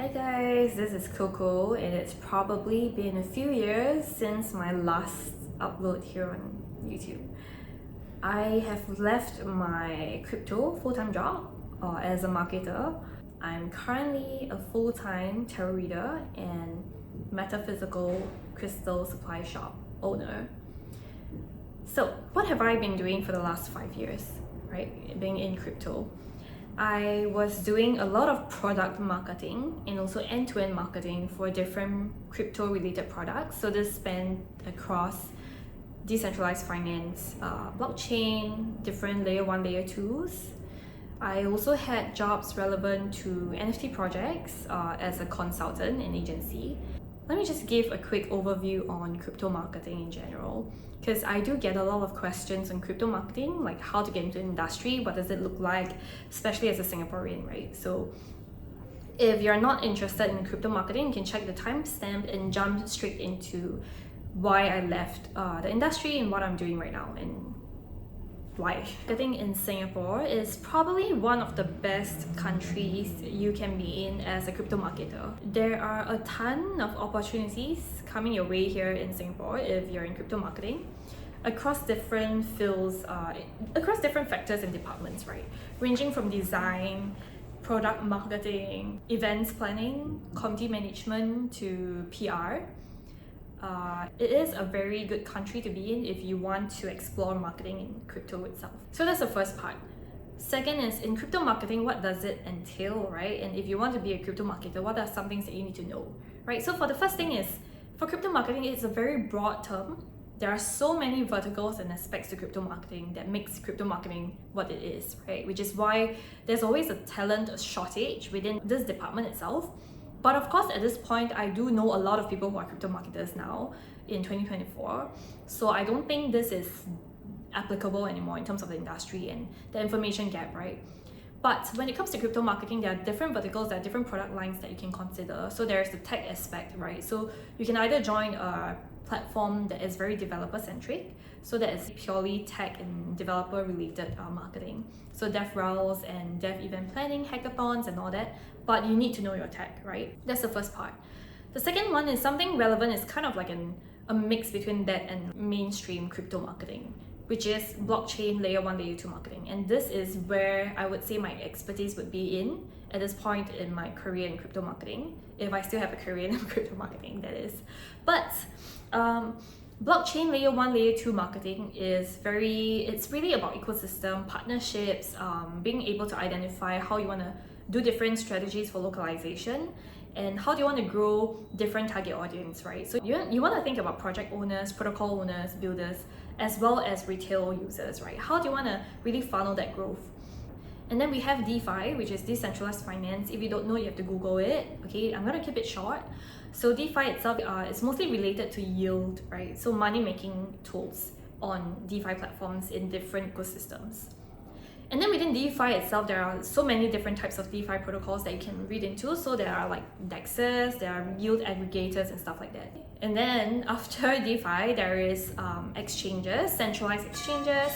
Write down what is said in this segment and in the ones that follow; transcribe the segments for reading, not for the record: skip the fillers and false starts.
Hi guys, this is Coco and it's probably been a few years since my last upload here on YouTube. I have left my crypto full-time job as a marketer. I'm currently a full-time tarot reader and metaphysical crystal supply shop owner. So what have I been doing for the last 5 years, right, being in crypto? I was doing a lot of product marketing and also end-to-end marketing for different crypto-related products. So this spanned across decentralized finance, blockchain, different layer 1, layer 2s. I also had jobs relevant to NFT projects as a consultant and agency. Let me just give a quick overview on crypto marketing in general, because I do get a lot of questions on crypto marketing, like how to get into the industry, what does it look like, especially as a Singaporean, right? So if you're not interested in crypto marketing, you can check the timestamp and jump straight into why I left the industry and what I'm doing right now and why. Marketing in Singapore is probably one of the best countries you can be in as a crypto marketer. There are a ton of opportunities coming your way here in Singapore if you're in crypto marketing across different fields, across different factors and departments, right? Ranging from design, product marketing, events planning, community management to PR. It is a very good country to be in if you want to explore marketing in crypto itself. So that's the first part. Second is, in crypto marketing, what does it entail, right? And if you want to be a crypto marketer, what are some things that you need to know, right? So for the first thing is, for crypto marketing, it's a very broad term. There are so many verticals and aspects to crypto marketing that makes crypto marketing what it is, right? Which is why there's always a talent shortage within this department itself. But of course, at this point, I do know a lot of people who are crypto marketers now in 2024. So I don't think this is applicable anymore in terms of the industry and the information gap, right? But when it comes to crypto marketing, there are different verticals, there are different product lines that you can consider. So there's the tech aspect, right? So you can either join a platform that is very developer-centric, so that is purely tech and developer-related marketing. So dev roles and dev event planning, hackathons and all that, but you need to know your tech, right? That's the first part. The second one is something relevant, is kind of like a mix between that and mainstream crypto marketing, which is blockchain layer 1, layer 2 marketing. And this is where I would say my expertise would be in at this point in my career in crypto marketing, if I still have a career in crypto marketing, that is. But blockchain layer 1, layer 2 marketing is it's really about ecosystem, partnerships, being able to identify how you want to do different strategies for localization and how do you want to grow different target audience, right? So you want to think about project owners, protocol owners, builders, as well as retail users, right? How do you want to really funnel that growth? And then we have DeFi, which is decentralized finance. If you don't know, you have to Google it. Okay, I'm gonna keep it short. So DeFi itself is mostly related to yield, right? So money-making tools on DeFi platforms in different ecosystems. And then within DeFi itself, there are so many different types of DeFi protocols that you can read into. So there are like DEXs, there are yield aggregators and stuff like that. And then after DeFi, there is exchanges, centralized exchanges.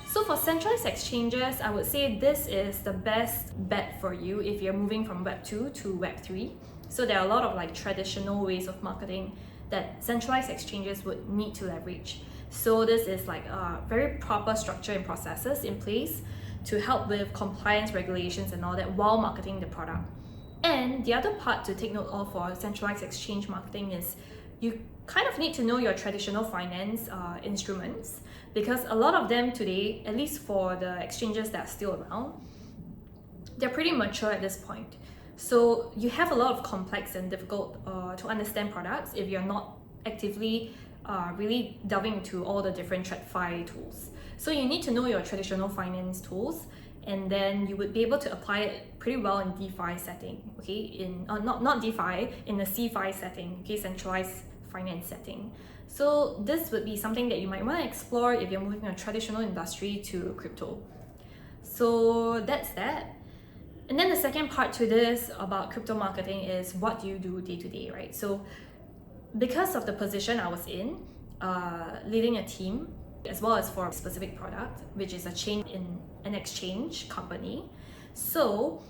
So for centralized exchanges, I would say this is the best bet for you if you're moving from Web 2 to Web 3. So there are a lot of like traditional ways of marketing that centralized exchanges would need to leverage. So this is like a very proper structure and processes in place to help with compliance regulations and all that while marketing the product. And the other part to take note of for centralized exchange marketing is you kind of need to know your traditional finance instruments, because a lot of them today, at least for the exchanges that are still around, they're pretty mature at this point. So you have a lot of complex and difficult to understand products if you're not actively really delving into all the different TradFi tools. So you need to know your traditional finance tools, and then you would be able to apply it pretty well in DeFi setting, okay? In not DeFi, in the CeFi setting, okay, centralized finance setting. So this would be something that you might want to explore if you're moving from a traditional industry to crypto. So that's that. And then the second part to this about crypto marketing is what do you do day to day, right? So because of the position I was in, leading a team, as well as for a specific product, which is a chain in an exchange company. So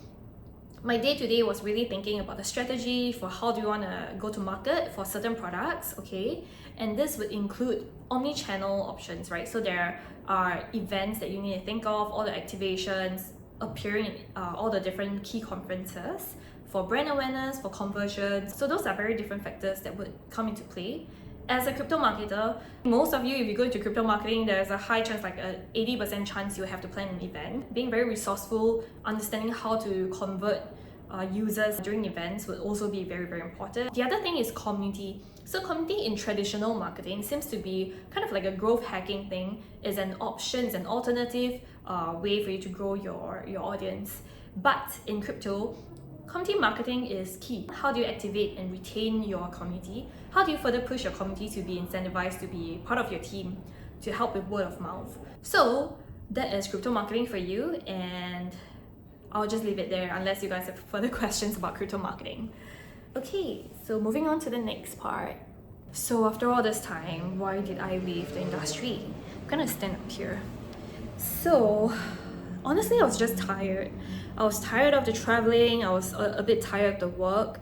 My day-to-day was really thinking about the strategy for how do you want to go to market for certain products, okay? And this would include omni-channel options, right? So there are events that you need to think of, all the activations, appearing in all the different key conferences for brand awareness, for conversions. So those are very different factors that would come into play. As a crypto marketer, most of you, if you go into crypto marketing, there's a high chance, like a 80% chance you have to plan an event. Being very resourceful, understanding how to convert users during events would also be very, very important. The other thing is community. So community in traditional marketing seems to be kind of like a growth hacking thing, is an option, is an alternative way for you to grow your audience. But in crypto, community marketing is key. How do you activate and retain your community? How do you further push your community to be incentivized to be part of your team, to help with word of mouth? So that is crypto marketing for you, and I'll just leave it there unless you guys have further questions about crypto marketing. Okay, so moving on to the next part. So after all this time, why did I leave the industry? I'm gonna stand up here. So honestly, I was just tired. I was tired of the traveling, I was a bit tired of the work,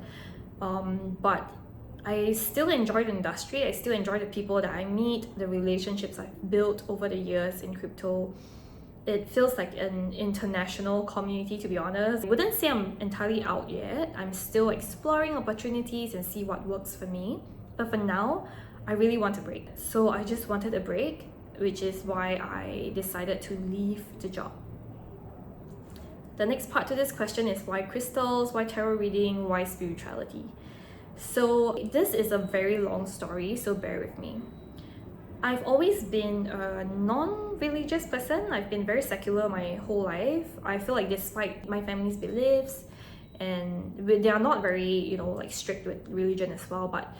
but I still enjoy the industry. I still enjoy the people that I meet, the relationships I've built over the years in crypto. It feels like an international community, to be honest. I wouldn't say I'm entirely out yet. I'm still exploring opportunities and see what works for me. But for now, I really want a break. So I just wanted a break, which is why I decided to leave the job. The next part to this question is why crystals, why tarot reading, why spirituality? So this is a very long story, so bear with me. I've always been a non-religious person. I've been very secular my whole life. I feel like despite my family's beliefs, and they are not very, like strict with religion as well, but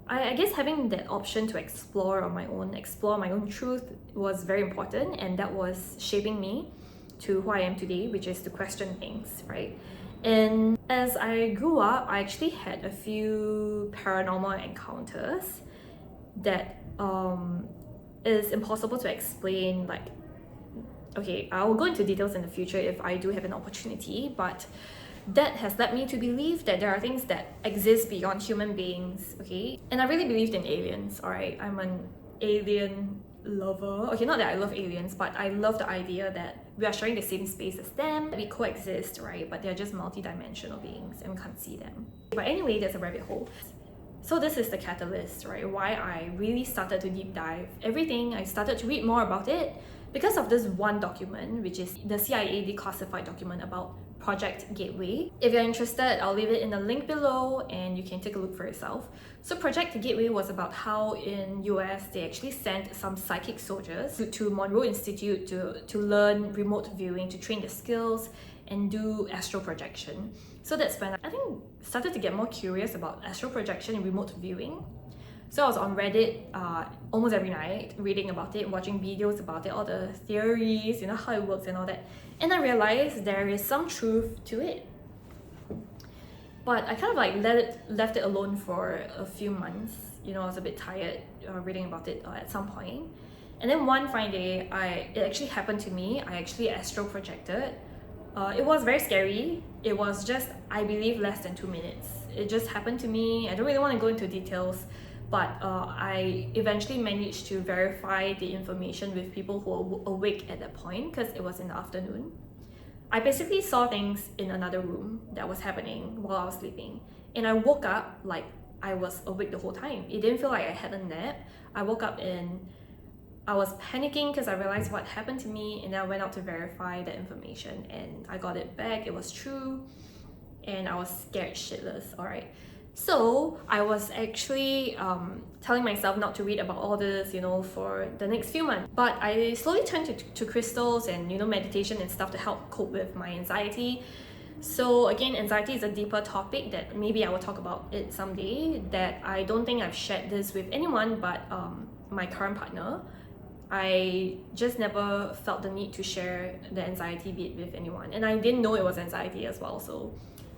I guess having that option to explore on my own, explore my own truth was very important, and that was shaping me to who I am today, which is to question things, right? And as I grew up, I actually had a few paranormal encounters that is impossible to explain. Like, okay, I will go into details in the future if I do have an opportunity, but that has led me to believe that there are things that exist beyond human beings, okay? And I really believed in aliens, alright? I'm an alien lover. Okay, not that I love aliens, but I love the idea that we are sharing the same space as them. We coexist, right? But they're just multi-dimensional beings and we can't see them. But anyway, there's a rabbit hole. So this is the catalyst, right? Why I really started to deep dive everything. I started to read more about it because of this one document, which is the CIA declassified document about Project Gateway. If you're interested, I'll leave it in the link below and you can take a look for yourself. So Project Gateway was about how in US they actually sent some psychic soldiers to Monroe Institute to learn remote viewing, to train their skills and do astral projection. So that's when I think started to get more curious about astral projection and remote viewing. So I was on Reddit almost every night, reading about it, watching videos about it, all the theories, how it works and all that. And I realized there is some truth to it. But I kind of like left it alone for a few months. I was a bit tired reading about it at some point. And then one fine day, it actually happened to me. I actually astral projected. It was very scary. It was just, I believe, less than 2 minutes. It just happened to me. I don't really want to go into details, but I eventually managed to verify the information with people who were awake at that point because it was in the afternoon. I basically saw things in another room that was happening while I was sleeping. And I woke up like I was awake the whole time. It didn't feel like I had a nap. I woke up and I was panicking because I realized what happened to me, and then I went out to verify the information and I got it back. It was true and I was scared shitless, alright? So I was actually telling myself not to read about all this, for the next few months. But I slowly turned to crystals and, meditation and stuff to help cope with my anxiety. So again, anxiety is a deeper topic that maybe I will talk about it someday, that I don't think I've shared this with anyone but my current partner. I just never felt the need to share the anxiety bit with anyone. And I didn't know it was anxiety as well. So,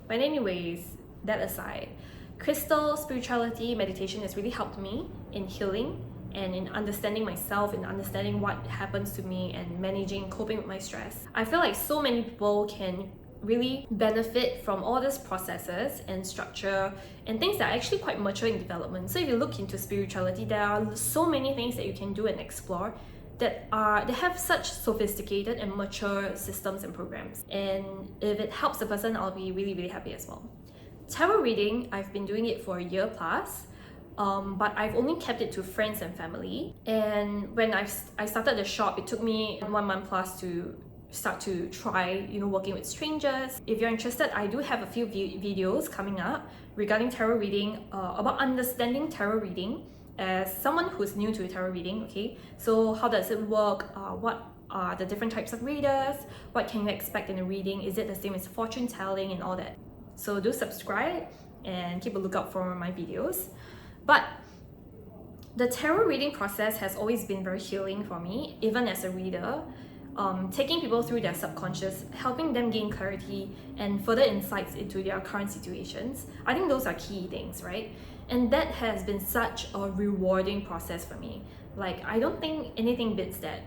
but anyways, that aside, crystal, spirituality, meditation has really helped me in healing and in understanding myself and understanding what happens to me and managing, coping with my stress. I feel like so many people can really benefit from all these processes and structure and things that are actually quite mature in development. So if you look into spirituality, there are so many things that you can do and explore that have such sophisticated and mature systems and programs. And if it helps the person, I'll be really, really happy as well. Tarot reading, I've been doing it for a year plus. But I've only kept it to friends and family. And when I started the shop, it took me 1 month plus to start to try, working with strangers. If you're interested, I do have a few videos coming up regarding tarot reading, about understanding tarot reading as someone who's new to tarot reading, okay? So how does it work? What are the different types of readers? What can you expect in a reading? Is it the same as fortune telling and all that? So do subscribe and keep a lookout for my videos. But the tarot reading process has always been very healing for me, even as a reader. Taking people through their subconscious, helping them gain clarity and further insights into their current situations. I think those are key things, right? And that has been such a rewarding process for me. Like, I don't think anything beats that,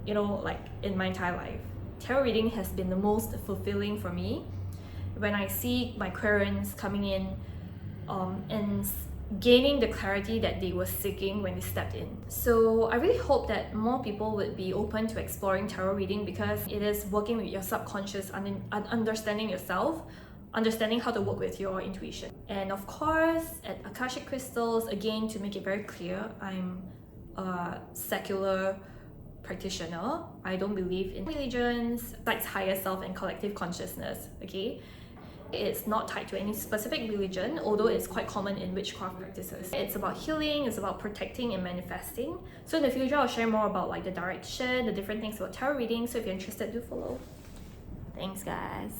like in my entire life. Tarot reading has been the most fulfilling for me when I see my querents coming in and gaining the clarity that they were seeking when they stepped in. So I really hope that more people would be open to exploring tarot reading, because it is working with your subconscious and understanding yourself, understanding how to work with your intuition. And of course, at Akashic Crystals, again, to make it very clear, I'm a secular practitioner. I don't believe in religions, besides higher self and collective consciousness, okay? It's not tied to any specific religion, although it's quite common in witchcraft practices. It's about healing, it's about protecting and manifesting. So in the future, I'll share more about like the direction, the different things about tarot reading. So if you're interested, do follow. Thanks, guys.